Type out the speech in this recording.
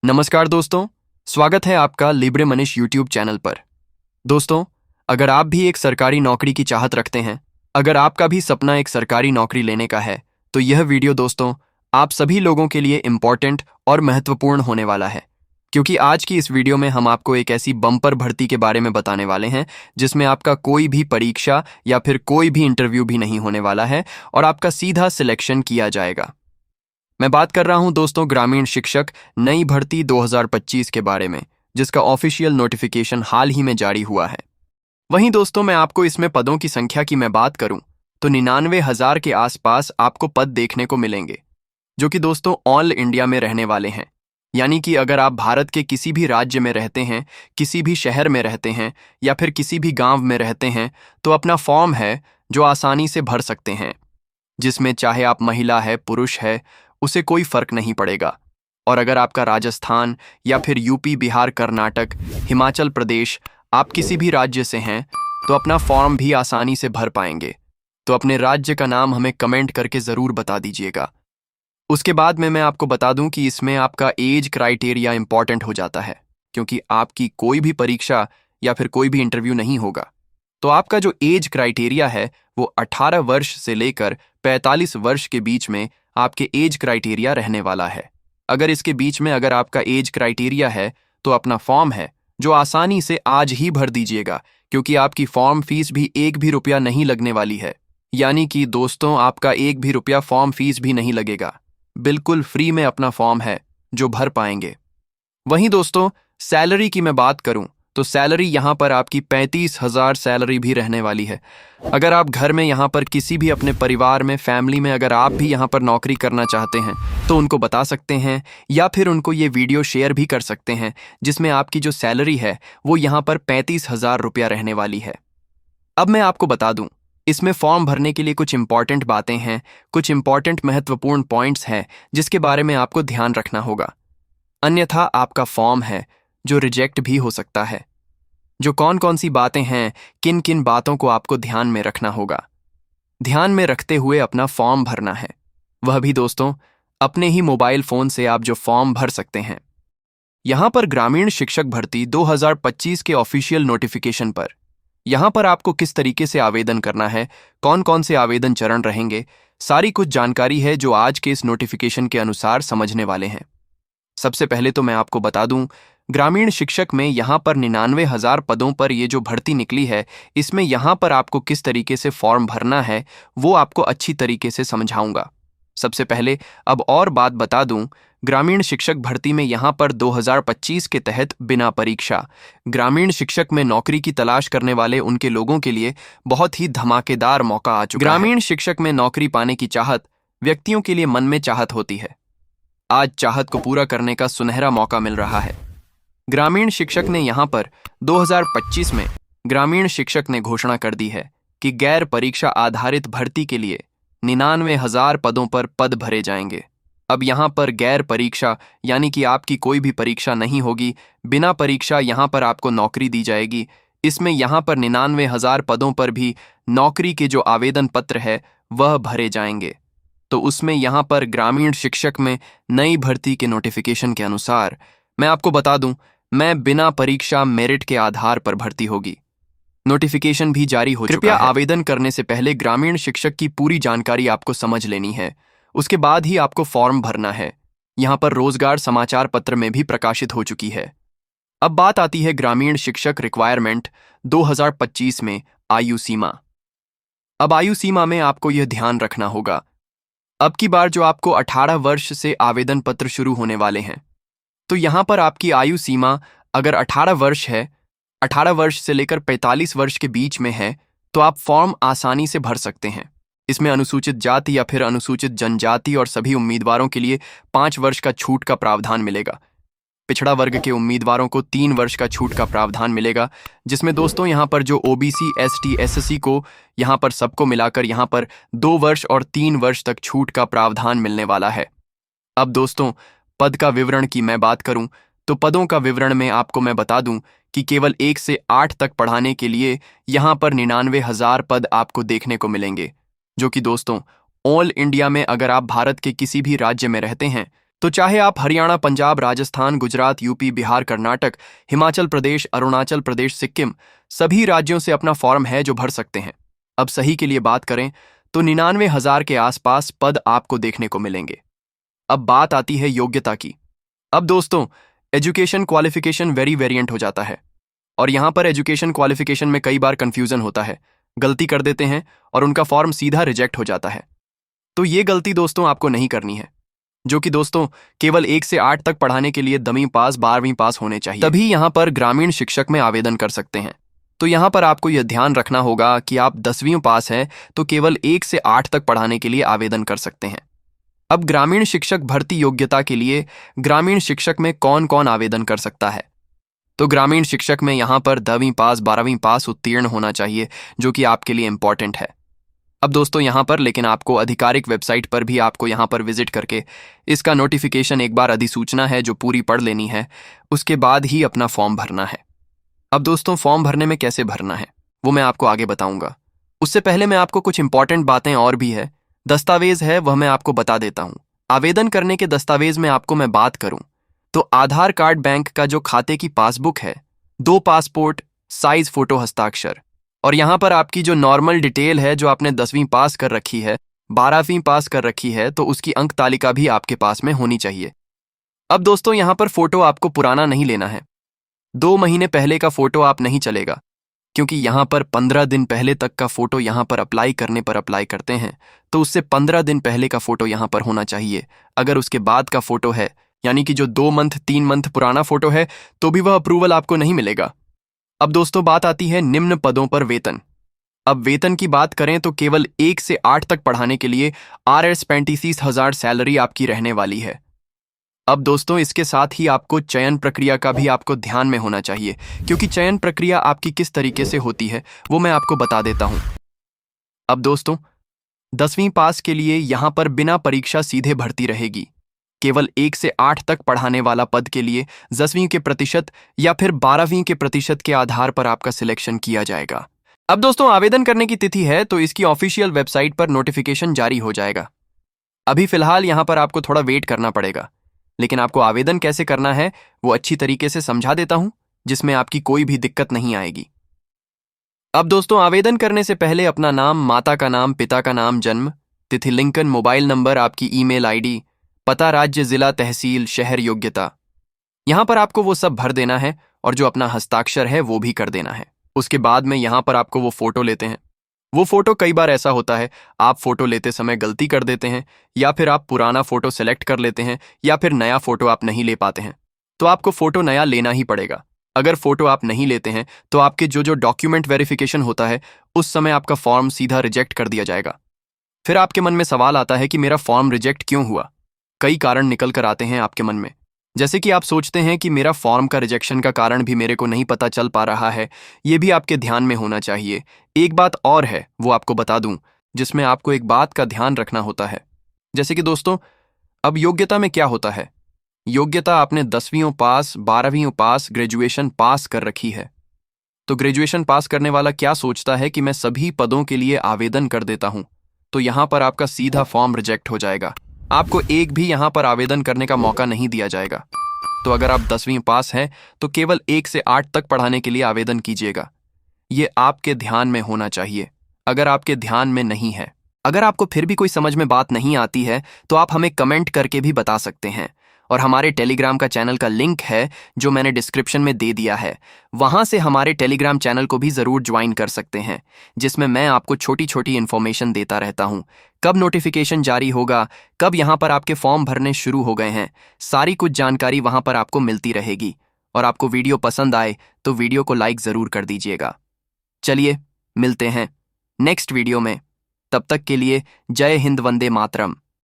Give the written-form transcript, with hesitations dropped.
नमस्कार दोस्तों, स्वागत है आपका लिब्रे मनीष यूट्यूब चैनल पर। दोस्तों, अगर आप भी एक सरकारी नौकरी की चाहत रखते हैं, अगर आपका भी सपना एक सरकारी नौकरी लेने का है, तो यह वीडियो दोस्तों आप सभी लोगों के लिए इम्पोर्टेंट और महत्वपूर्ण होने वाला है। क्योंकि आज की इस वीडियो में हम आपको एक ऐसी बम्पर भर्ती के बारे में बताने वाले हैं जिसमें आपका कोई भी परीक्षा या फिर कोई भी इंटरव्यू भी नहीं होने वाला है और आपका सीधा सिलेक्शन किया जाएगा। मैं बात कर रहा हूं दोस्तों ग्रामीण शिक्षक नई भर्ती 2025 के बारे में, जिसका ऑफिशियल नोटिफिकेशन हाल ही में जारी हुआ है। वहीं दोस्तों मैं आपको इसमें पदों की संख्या की मैं बात करूं तो 99,000 के आसपास आपको पद देखने को मिलेंगे, जो कि दोस्तों ऑल इंडिया में रहने वाले हैं। यानी कि अगर आप भारत के किसी भी राज्य में रहते हैं, किसी भी शहर में रहते हैं या फिर किसी भी गांव में रहते हैं, तो अपना फॉर्म है जो आसानी से भर सकते हैं, जिसमें चाहे आप महिला है पुरुष है उसे कोई फर्क नहीं पड़ेगा। और अगर आपका राजस्थान या फिर यूपी, बिहार, कर्नाटक, हिमाचल प्रदेश, आप किसी भी राज्य से हैं तो अपना फॉर्म भी आसानी से भर पाएंगे। तो अपने राज्य का नाम हमें कमेंट करके ज़रूर बता दीजिएगा। उसके बाद में मैं आपको बता दूं कि इसमें आपका एज क्राइटेरिया इंपॉर्टेंट हो जाता है, क्योंकि आपकी कोई भी परीक्षा या फिर कोई भी इंटरव्यू नहीं होगा। तो आपका जो एज क्राइटेरिया है वो 18 वर्ष से लेकर 45 वर्ष के बीच में आपके एज क्राइटेरिया रहने वाला है। अगर इसके बीच में अगर आपका एज क्राइटेरिया है तो अपना फॉर्म है जो आसानी से आज ही भर दीजिएगा, क्योंकि आपकी फॉर्म फीस भी एक भी रुपया नहीं लगने वाली है। यानी कि दोस्तों आपका एक भी रुपया फॉर्म फीस भी नहीं लगेगा, बिल्कुल फ्री में अपना फॉर्म है जो भर पाएंगे। वहीं दोस्तों सैलरी की मैं बात करूं तो सैलरी यहाँ पर आपकी 35,000 सैलरी भी रहने वाली है। अगर आप घर में यहाँ पर किसी भी अपने परिवार में, फैमिली में अगर आप भी यहाँ पर नौकरी करना चाहते हैं तो उनको बता सकते हैं या फिर उनको ये वीडियो शेयर भी कर सकते हैं, जिसमें आपकी जो सैलरी है वो यहाँ पर 35,000 रुपया रहने वाली है। अब मैं आपको बता दूं, इसमें फॉर्म भरने के लिए कुछ इंपॉर्टेंट बातें हैं, कुछ इंपॉर्टेंट महत्वपूर्ण पॉइंट्स हैं जिसके बारे में आपको ध्यान रखना होगा। अन्यथा आपका फॉर्म है जो रिजेक्ट भी हो सकता है। जो कौन कौन सी बातें हैं, किन किन बातों को आपको ध्यान में रखना होगा, ध्यान में रखते हुए अपना फॉर्म भरना है, वह भी दोस्तों अपने ही मोबाइल फोन से आप जो फॉर्म भर सकते हैं। यहां पर ग्रामीण शिक्षक भर्ती 2025 के ऑफिशियल नोटिफिकेशन पर यहां पर आपको किस तरीके से आवेदन करना है, कौन कौन से आवेदन चरण रहेंगे, सारी कुछ जानकारी है जो आज के इस नोटिफिकेशन के अनुसार समझने वाले हैं। सबसे पहले तो मैं आपको बता दूं, ग्रामीण शिक्षक में यहाँ पर 99,000 पदों पर ये जो भर्ती निकली है, इसमें यहाँ पर आपको किस तरीके से फॉर्म भरना है वो आपको अच्छी तरीके से समझाऊंगा। सबसे पहले अब और बात बता दूं, ग्रामीण शिक्षक भर्ती में यहाँ पर 2025 के तहत बिना परीक्षा ग्रामीण शिक्षक में नौकरी की तलाश करने वाले उनके लोगों के लिए बहुत ही धमाकेदार मौका आ चुका है। ग्रामीण शिक्षक में नौकरी पाने की चाहत व्यक्तियों के लिए मन में चाहत होती है। आज चाहत को पूरा करने का सुनहरा मौका मिल रहा है। ग्रामीण शिक्षक ने यहाँ पर 2025 में ग्रामीण शिक्षक ने घोषणा कर दी है कि गैर परीक्षा आधारित भर्ती के लिए 99,000 पदों पर पद भरे जाएंगे। अब यहाँ पर गैर परीक्षा यानी कि आपकी कोई भी परीक्षा नहीं होगी, बिना परीक्षा यहाँ पर आपको नौकरी दी जाएगी। इसमें यहाँ पर 99,000 पदों पर भी नौकरी के जो आवेदन पत्र है वह भरे जाएंगे। तो उसमें यहाँ पर ग्रामीण शिक्षक में नई भर्ती के नोटिफिकेशन के अनुसार मैं आपको बता दूं, मैं बिना परीक्षा मेरिट के आधार पर भर्ती होगी। नोटिफिकेशन भी जारी हो चुका है। कृपया आवेदन करने से पहले ग्रामीण शिक्षक की पूरी जानकारी आपको समझ लेनी है, उसके बाद ही आपको फॉर्म भरना है। यहाँ पर रोजगार समाचार पत्र में भी प्रकाशित हो चुकी है। अब बात आती है ग्रामीण शिक्षक रिक्वायरमेंट 2025 में आयु सीमा। अब आयु सीमा में आपको यह ध्यान रखना होगा, अब की बार जो आपको 18 वर्ष से आवेदन पत्र शुरू होने वाले हैं, तो यहाँ पर आपकी आयु सीमा अगर 18 वर्ष है, 18 वर्ष से लेकर 45 वर्ष के बीच में है, तो आप फॉर्म आसानी से भर सकते हैं। इसमें अनुसूचित जाति या फिर अनुसूचित जनजाति और सभी उम्मीदवारों के लिए 5 वर्ष का छूट का प्रावधान मिलेगा। पिछड़ा वर्ग के उम्मीदवारों को 3 वर्ष का छूट का प्रावधान मिलेगा, जिसमें दोस्तों यहाँ पर जो ओबीसी, एसटी, एससी को यहाँ पर सबको मिलाकर यहाँ पर 2 वर्ष और 3 वर्ष तक छूट का प्रावधान मिलने वाला है। अब दोस्तों पद का विवरण की मैं बात करूं तो पदों का विवरण में आपको मैं बता दूं कि केवल 1 से 8 तक पढ़ाने के लिए यहाँ पर 99,000 पद आपको देखने को मिलेंगे, जो कि दोस्तों ऑल इंडिया में अगर आप भारत के किसी भी राज्य में रहते हैं तो चाहे आप हरियाणा, पंजाब, राजस्थान, गुजरात, यूपी, बिहार, कर्नाटक, हिमाचल प्रदेश, अरुणाचल प्रदेश, सिक्किम, सभी राज्यों से अपना फॉर्म है जो भर सकते हैं। अब सही के लिए बात करें तो 99,000 के आसपास पद आपको देखने को मिलेंगे। अब बात आती है योग्यता की। अब दोस्तों, एजुकेशन क्वालिफिकेशन वेरी वेरिएंट हो जाता है, और यहां पर एजुकेशन क्वालिफिकेशन में कई बार कंफ्यूजन होता है, गलती कर देते हैं और उनका फॉर्म सीधा रिजेक्ट हो जाता है। तो ये गलती दोस्तों आपको नहीं करनी है, जो कि दोस्तों केवल 1 से 8 तक पढ़ाने के लिए 10वीं पास, 12वीं पास होने चाहिए, तभी यहां पर ग्रामीण शिक्षक में आवेदन कर सकते हैं। तो यहां पर आपको यह ध्यान रखना होगा कि आप 10वीं पास हैं तो केवल 1 से 8 तक पढ़ाने के लिए आवेदन कर सकते हैं। अब ग्रामीण शिक्षक भर्ती योग्यता के लिए ग्रामीण शिक्षक में कौन कौन आवेदन कर सकता है? तो ग्रामीण शिक्षक में यहां पर 10वीं पास, 12वीं पास उत्तीर्ण होना चाहिए, जो कि आपके लिए इंपॉर्टेंट है। अब दोस्तों यहां पर लेकिन आपको आधिकारिक वेबसाइट पर भी आपको यहां पर विजिट करके इसका नोटिफिकेशन एक बार अधिसूचना है जो पूरी पढ़ लेनी है, उसके बाद ही अपना फॉर्म भरना है। अब दोस्तों फॉर्म भरने में कैसे भरना है वो मैं आपको आगे बताऊंगा। उससे पहले मैं आपको कुछ इंपॉर्टेंट बातें और भी है, दस्तावेज है, वह मैं आपको बता देता हूं। आवेदन करने के दस्तावेज में आपको मैं बात करूं तो आधार कार्ड, बैंक का जो खाते की पासबुक है, 2 पासपोर्ट साइज फोटो हस्ताक्षर, और यहां पर आपकी जो नॉर्मल डिटेल है जो आपने 10वीं पास कर रखी है, 12वीं पास कर रखी है, तो उसकी अंक तालिका भी आपके पास में होनी चाहिए। अब दोस्तों यहां पर फोटो आपको पुराना नहीं लेना है, 2 महीने पहले का फोटो आप नहीं चलेगा, क्योंकि यहां पर 15 दिन पहले तक का फोटो यहां पर अप्लाई करने पर अप्लाई करते हैं, तो उससे 15 दिन पहले का फोटो यहां पर होना चाहिए। अगर उसके बाद का फोटो है, यानी कि जो 2 मंथ 3 मंथ पुराना फोटो है, तो भी वह अप्रूवल आपको नहीं मिलेगा। अब दोस्तों बात आती है निम्न पदों पर वेतन। अब वेतन की बात करें तो केवल 1 से 8 तक पढ़ाने के लिए RS 35,000 सैलरी आपकी रहने वाली है। अब दोस्तों इसके साथ ही आपको चयन प्रक्रिया का भी आपको ध्यान में होना चाहिए, क्योंकि चयन प्रक्रिया आपकी किस तरीके से होती है वो मैं आपको बता देता हूं। अब दोस्तों 10वीं पास के लिए यहां पर बिना परीक्षा सीधे भर्ती रहेगी। केवल 1 से 8 तक पढ़ाने वाला पद के लिए 10वीं के प्रतिशत या फिर 12वीं के प्रतिशत के आधार पर आपका सिलेक्शन किया जाएगा। अब दोस्तों आवेदन करने की तिथि है तो इसकी ऑफिशियल वेबसाइट पर नोटिफिकेशन जारी हो जाएगा। अभी फिलहाल यहां पर आपको थोड़ा वेट करना पड़ेगा, लेकिन आपको आवेदन कैसे करना है वो अच्छी तरीके से समझा देता हूं, जिसमें आपकी कोई भी दिक्कत नहीं आएगी। अब दोस्तों आवेदन करने से पहले अपना नाम, माता का नाम, पिता का नाम, जन्म तिथि, लिंकन, मोबाइल नंबर, आपकी ईमेल आईडी, पता, राज्य, जिला, तहसील, शहर, योग्यता, यहां पर आपको वो सब भर देना है, और जो अपना हस्ताक्षर है वो भी कर देना है। उसके बाद में यहां पर आपको वो फोटो लेते हैं। वो फोटो कई बार ऐसा होता है आप फोटो लेते समय गलती कर देते हैं, या फिर आप पुराना फोटो सेलेक्ट कर लेते हैं, या फिर नया फोटो आप नहीं ले पाते हैं, तो आपको फोटो नया लेना ही पड़ेगा। अगर फोटो आप नहीं लेते हैं तो आपके जो डॉक्यूमेंट वेरिफिकेशन होता है उस समय आपका फॉर्म सीधा रिजेक्ट कर दिया जाएगा। फिर आपके मन में सवाल आता है कि मेरा फॉर्म रिजेक्ट क्यों हुआ। कई कारण निकल कर आते हैं आपके मन में, जैसे कि आप सोचते हैं कि मेरा फॉर्म का रिजेक्शन का कारण भी मेरे को नहीं पता चल पा रहा है, ये भी आपके ध्यान में होना चाहिए। एक बात और है वो आपको बता दूं, जिसमें आपको एक बात का ध्यान रखना होता है। जैसे कि दोस्तों अब योग्यता में क्या होता है, योग्यता आपने 10वीं पास, 12वीं पास, ग्रेजुएशन पास कर रखी है। तो ग्रेजुएशन पास करने वाला क्या सोचता है कि मैं सभी पदों के लिए आवेदन कर देता हूं, तो यहां पर आपका सीधा फॉर्म रिजेक्ट हो जाएगा, आपको एक भी यहां पर आवेदन करने का मौका नहीं दिया जाएगा। तो अगर आप 10वीं पास हैं तो केवल 1 से 8 तक पढ़ाने के लिए आवेदन कीजिएगा। ये आपके ध्यान में होना चाहिए। अगर आपके ध्यान में नहीं है, अगर आपको फिर भी कोई समझ में बात नहीं आती है तो आप हमें कमेंट करके भी बता सकते हैं, और हमारे टेलीग्राम का चैनल का लिंक है जो मैंने डिस्क्रिप्शन में दे दिया है, वहां से हमारे टेलीग्राम चैनल को भी जरूर ज्वाइन कर सकते हैं, जिसमें मैं आपको छोटी छोटी इन्फॉर्मेशन देता रहता हूं। कब नोटिफिकेशन जारी होगा, कब यहां पर आपके फॉर्म भरने शुरू हो गए हैं, सारी कुछ जानकारी वहां पर आपको मिलती रहेगी। और आपको वीडियो पसंद आए तो वीडियो को लाइक जरूर कर दीजिएगा। चलिए मिलते हैं नेक्स्ट वीडियो में, तब तक के लिए जय हिंद, वंदे मातरम।